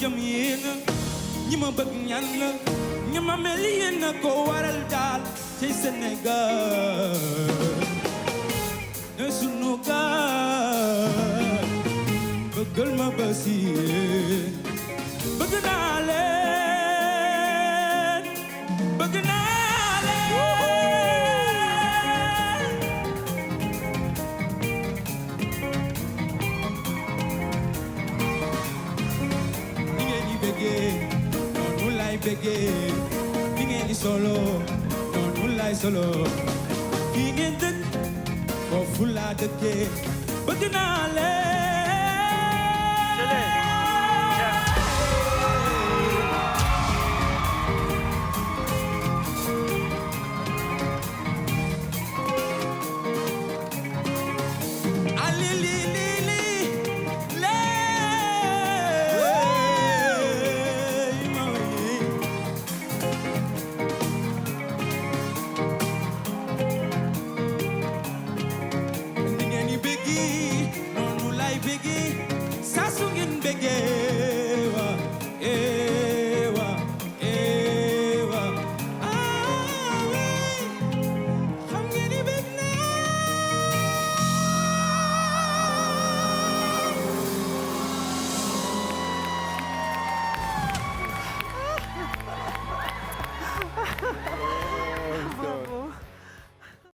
jëm yéen ñi ma bëgg ñan la ñi ma mel yéen ko waral daal ci Sénégal ne sunu gaal bëggal ma ba si yéen bëgg naa leen bëgg naa leen ni ngeen di bëggee noonu lay bëggee ni ngeen di solo noonu lay solo fi ngeen dëkk foofu laa dëkkee bëgg naa leen begin